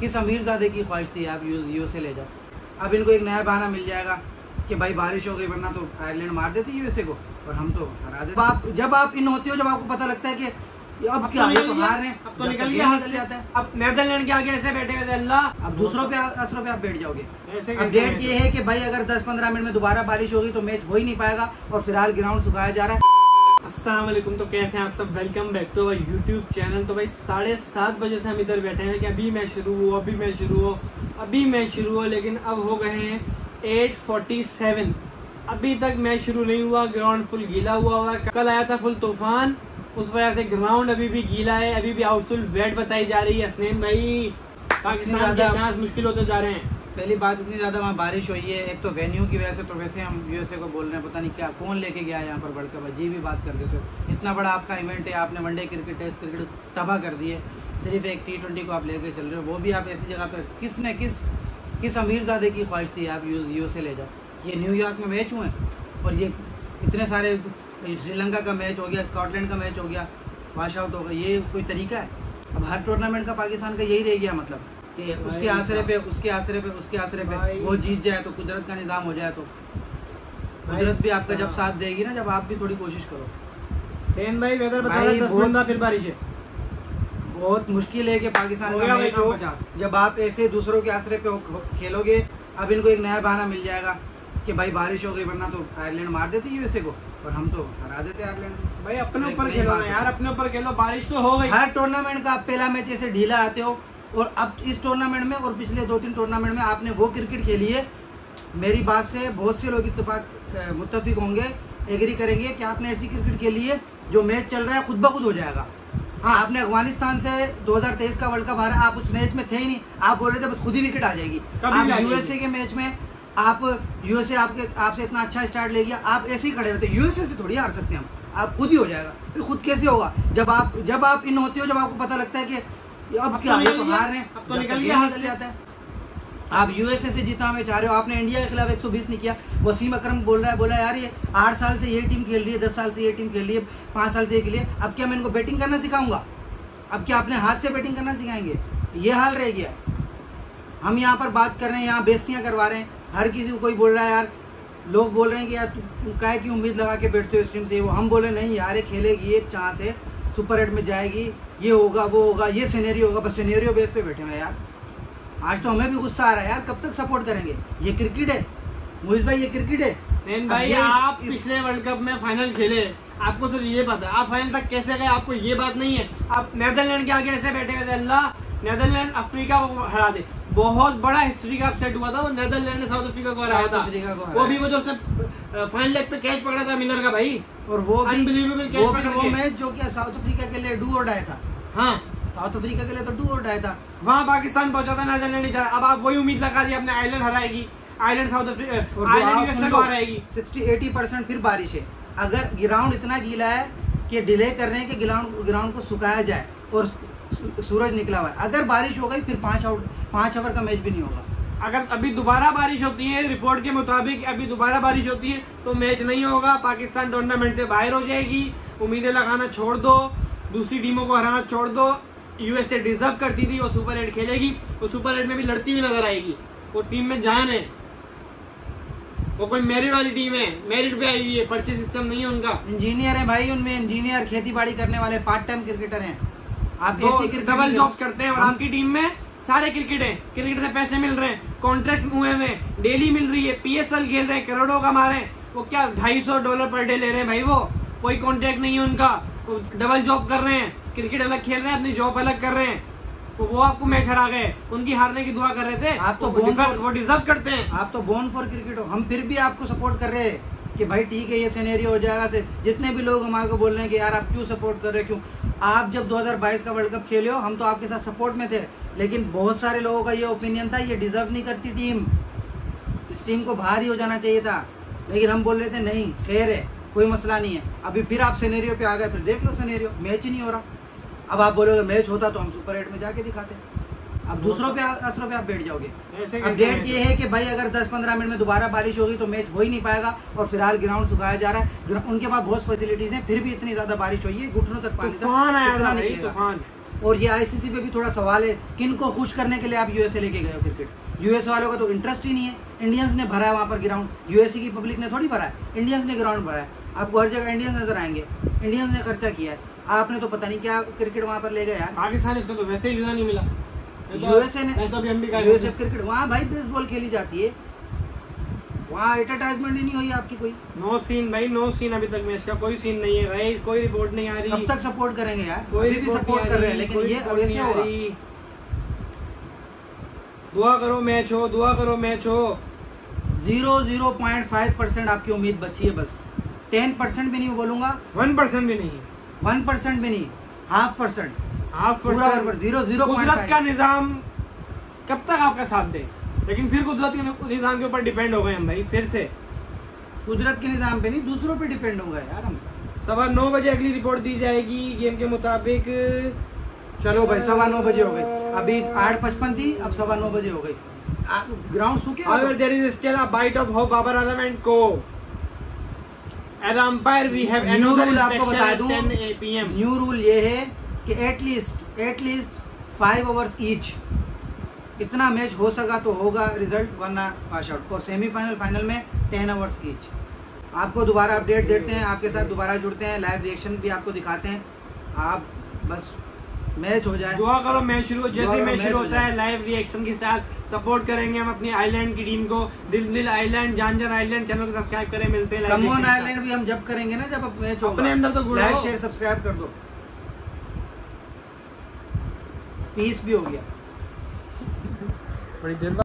किस अमीरजादे की ख्वाहिश थी आप यूएसए ले जाओ। अब इनको एक नया बहाना मिल जाएगा कि भाई बारिश हो गई, वरना तो आयरलैंड मार देती यूएसए को और हम तो हरा देते। जब आप इन होती हो, जब आपको पता लगता है कि अब क्या हार रहे हैं, अब तो निकल जाता है। अब नेदरलैंड के आगे ऐसे बैठे हुए अल्लाह, अब दूसरों पे असरों पे आप बैठ जाओगे। अपडेट ये है कि भाई अगर 10-15 मिनट में दोबारा बारिश होगी तो मैच हो ही नहीं पाएगा और फिलहाल ग्राउंड सुखाया जा रहा है। अस्सलाम वालेकुम, तो कैसे हैं आप सब। Welcome back to our YouTube channel. तो भाई 7:30 बजे से हम इधर बैठे हैं कि अभी मैच शुरू हो, अभी मैच शुरू हो, लेकिन अब हो गए हैं 8:47। अभी तक मैच शुरू नहीं हुआ। ग्राउंड फुल गीला हुआ है। कल आया था फुल तूफान, उस वजह से ग्राउंड अभी भी गीला है, अभी भी आउटफुल वेट बताई जा रही है। हसनैन भाई, पाकिस्तान के चांस मुश्किल होते जा रहे हैं। पहली बात, इतनी ज्यादा वहाँ बारिश हुई है, एक तो वेन्यू की वजह से। तो वैसे हम यूएसए को बोल रहे हैं, पता नहीं क्या कौन लेके गया यहाँ पर वर्ल्ड कप। अजीब ही बात कर देते हो। इतना बड़ा आपका इवेंट है, आपने वनडे क्रिकेट, टेस्ट क्रिकेट तबाह कर दिए। सिर्फ एक T20 को आप लेके चल रहे हो, वो भी आप ऐसी जगह पर। किसने किस अमीरजादे की ख्वाहिश थी आप यूएसए ले जाओ। ये न्यूयॉर्क में मैच हुए और ये इतने सारे, श्रीलंका का मैच हो गया, स्कॉटलैंड का मैच हो गया, वॉश आउट हो गया। ये कोई तरीका है? अब हर टूर्नामेंट का पाकिस्तान का यही रह गया, मतलब कि उसके आसरे पे वो जीत जाए तो कुदरत का निज़ाम हो जाए। तो कुदरत भी आपका जब साथ देगी ना, जब आप भी थोड़ी कोशिश करो। सेन भाई वेदर बता रहे 10 मिनट बाद फिर बारिश है। बहुत मुश्किल है कि पाकिस्तान का मैच हो जब आप ऐसे दूसरों के आसरे पे खेलोगे। अब इनको एक नया बहाना मिल जाएगा कि भाई बारिश हो गई, वरना तो आयरलैंड मार देती यूएसए को और हम तो हरा देते आयरलैंड। भाई अपने ऊपर खेलो ना यार, अपने ऊपर खेलो। बारिश तो हो गई। हर टूर्नामेंट का आप पहला मैच ऐसे ढीला आते हो, और अब इस टूर्नामेंट में और पिछले 2-3 टूर्नामेंट में आपने वो क्रिकेट खेली है। मेरी बात से बहुत से लोग मुत्तफिक होंगे, एग्री करेंगे कि आपने ऐसी क्रिकेट खेली है जो मैच चल रहा है खुद ब खुद हो जाएगा। हाँ, आपने अफगानिस्तान से 2023 का वर्ल्ड कप हारा, आप उस मैच में थे ही नहीं, आप बोल रहे थे बस खुद ही विकेट आ जाएगी। आप यूएसए के मैच में, आप यूएसए आपसे इतना अच्छा स्टार्ट ले गया, आप ऐसे ही खड़े हुए थे। यूएसए से थोड़ी हार सकते हैं हम, आप खुद ही हो जाएगा। फिर खुद कैसे होगा? जब आप इन होती हो, जब आपको पता लगता है कि अब क्या हार रहे हैं, अब तो निकल जाता है। आप यूएसए से जीतना मैच आ रहे हो, आपने इंडिया के खिलाफ 120 नहीं किया। वसीम अकरम बोला यार ये 8 साल से ये टीम खेल रही है, 10 साल से ये टीम खेल रही है, 5 साल से ये खेल रही है, अब क्या मैं इनको बैटिंग करना सिखाऊंगा? अब क्या अपने हाथ से बैटिंग करना सिखाएंगे? ये हाल रह गया। हम यहाँ पर बात कर रहे हैं, यहाँ बेइज्जतियाँ करवा रहे हैं। हर किसी को कोई बोल रहा है यार, लोग बोल रहे हैं कि यार तू काहे की उम्मीद लगा के बैठते हो इस टीम से। वो हम बोले नहीं यार, ये खेलेगी, एक चांस है, सुपर 8 में जाएगी, ये होगा वो होगा, ये सिनेरियो होगा। बस सिनेरियो बेस पे बैठे हुए यार। आज तो हमें भी गुस्सा आ रहा है यार, कब तक सपोर्ट करेंगे? ये क्रिकेट है मुहित भाई, ये क्रिकेट है। सेन भाई, आप पिछले वर्ल्ड कप में फाइनल खेले, आपको सिर्फ ये पता है। आप फाइनल तक कैसे गए, आपको ये बात नहीं है। आप नेदरलैंड के आगे ऐसे बैठे हुए थे अल्लाह, नेदरलैंड अफ्रीका को हरा दे। बहुत बड़ा हिस्ट्री का अपसेट हुआ था, वो नेदरलैंड ने साउथ अफ्रीका को हराया था। वो भी वो जो उसने फाइनल लेग पे कैच पकड़ा था मिलर का भाई, और वो मैच जो कि साउथ अफ्रीका के लिए डू और डाई था। हाँ, साउथ अफ्रीका के लिए तो डू और डाई था। वहाँ पाकिस्तान पहुंचा था, नेदरलैंड नहीं। अब आप वही उम्मीद लगा दी, अपने आयरलैंड हराएगी, आयरलैंड साउथ अफ्रीका को हराएगी। 60-80% फिर बारिश है। अगर ग्राउंड इतना गीला है कि डिले कर रहे हैं कि ग्राउंड को सुखाया जाए, और सूरज निकला हुआ है, अगर बारिश हो गई फिर 5 ओवर का मैच भी नहीं होगा। अगर अभी दोबारा बारिश होती है, रिपोर्ट के मुताबिक अभी दोबारा बारिश होती है तो मैच नहीं होगा। पाकिस्तान टूर्नामेंट से बाहर हो जाएगी। उम्मीदें लगाना छोड़ दो, दूसरी टीमों को हराना छोड़ दो। यूएसए डिजर्व करती थी, वो सुपर 8 खेलेगी, वो सुपर 8 में भी लड़ती हुई नजर आएगी। वो टीम में जान है, वो कोई मेरिट वाली टीम है, मेरिट पे आई हुई है, पर्चे सिस्टम नहीं है उनका। इंजीनियर है भाई, उनमें इंजीनियर, खेती बाड़ी करने वाले पार्ट टाइम क्रिकेटर हैं। आप डबल जॉब्स करते हैं, और आपकी टीम में सारे क्रिकेट है, क्रिकेट से पैसे मिल रहे हैं, कॉन्ट्रैक्ट हुए हुए डेली मिल रही है, PSL खेल रहे हैं, करोड़ों कमा रहे हैं। वो क्या $250 पर डे ले रहे हैं भाई, वो कोई कॉन्ट्रैक्ट नहीं है उनका। वो डबल जॉब कर रहे हैं, क्रिकेट अलग खेल रहे हैं, अपनी जॉब अलग कर रहे हैं। तो वो आपको मैच हरा गए, उनकी हारने की दुआ कर रहे थे। आप तो वो डिजर्व करते हैं। आप तो बोर्न फॉर क्रिकेट हो। हम फिर भी आपको सपोर्ट कर रहे हैं कि भाई ठीक है, ये सिनेरियो हो जाएगा। से जितने भी लोग हमारे को बोल रहे हैं कि यार आप क्यों सपोर्ट कर रहे हो, क्यों? आप जब 2022 का वर्ल्ड कप खेले हो, हम तो आपके साथ सपोर्ट में थे, लेकिन बहुत सारे लोगों का ये ओपिनियन था ये डिजर्व नहीं करती टीम, इस टीम को बाहर ही हो जाना चाहिए था। लेकिन हम बोल रहे थे नहीं, खैर है, कोई मसला नहीं है। अभी फिर आप सिनेरियो पे आ गए, फिर देख लो सिनेरियो, मैच ही नहीं हो रहा। अब आप बोलोगे मैच होता तो हम सुपर 8 में जाके दिखाते। अब दूसरों पे असरों पे आप बैठ जाओगे। अपडेट ये है कि भाई अगर 10-15 मिनट में दोबारा बारिश होगी तो मैच हो ही नहीं पाएगा और फिलहाल ग्राउंड सुखाया जा रहा है। उनके पास बहुत फैसिलिटीज हैं, फिर भी इतनी ज्यादा बारिश हुई है, घुटनों तक पानी तूफान आया था, तूफान और ये आईसीसी पे भी थोड़ा सवाल है, किन को खुश करने के लिए आप यूएसए लेके गए हो क्रिकेट? यूएस वालों का तो इंटरेस्ट ही नहीं है। इंडियंस ने भरा है वहाँ पर ग्राउंड, यूएसए की पब्लिक ने थोड़ी भरा है, इंडियंस ने ग्राउंड भरा है। आपको हर जगह इंडियंस नजर आएंगे, इंडियंस ने खर्चा किया है। आपने तो पता नहीं क्या क्रिकेट वहाँ पर ले गए यार। पाकिस्तान इसको तो वैसे ही वीजा नहीं मिला, यूएसए ने यूएसए तो क्रिकेट वहाँ भाई बेसबॉल खेली जाती है, वहाँ एडवर्टाइजमेंट ही नहीं हुई आपकी कोई। नो सीन भाई, नो सीन अभी तक मैच का कोई सीन नहीं है भाई, कोई रिपोर्ट नहीं आ रही। कब तक सपोर्ट करेंगे यार? कोई अभी भी सपोर्ट कर रहे हैं, लेकिन ये वैसे होगा। दुआ करो मैच हो, दुआ करो मैच हो। 0.5% आपकी उम्मीद बची है बस, 10% भी नहीं बोलूंगा, 1% भी नहीं, 1% भी नहीं, 0.5%, पूरा 0.5। कुदरत का निजाम कब तक आपका साथ दे, लेकिन फिर कुदरत के निजाम के ऊपर डिपेंड हो गए हम भाई, फिर से कुदरत के निजाम पे नहीं, दूसरों पे डिपेंड होगा यार हम। 9:15 बजे अगली रिपोर्ट दी जाएगी गेम के मुताबिक। चलो भाई 9:15 बजे हो गई, अभी 8:55 थी, अब 9:15 बजे हो गई। ग्राउंड सूखे। However, there is still a bite of hope, Babar Azam and co. As umpire, we have another आपको बता दूं, 10 PM. न्यू रूल ये है कि एटलीस्ट 5 ओवर्स ईच, इतना मैच हो सका तो होगा रिजल्ट, वरना पास आउट। और सेमीफाइनल फाइनल में 10 ओवर्स ईच। आपको दोबारा अपडेट देते हैं, आपके साथ दोबारा जुड़ते हैं, लाइव रिएक्शन भी आपको दिखाते हैं। आप बस मैच हो जाए, दुआ करो मैच शुरू, जैसे मैच शुरू होता है लाइव रिएक्शन के साथ सपोर्ट करेंगे हम अपनी आइलैंड की टीम को। दिल आइलैंड, जान आइलैंड चैनल को सब्सक्राइब करें। मिलते हैं कमोन आइलैंड भी हम जब करेंगे ना, जब मैच होगा, अपने अंदर तो लाइक शेयर सब्सक्राइब कर दो। पीस भी हो गया बड़ी देर।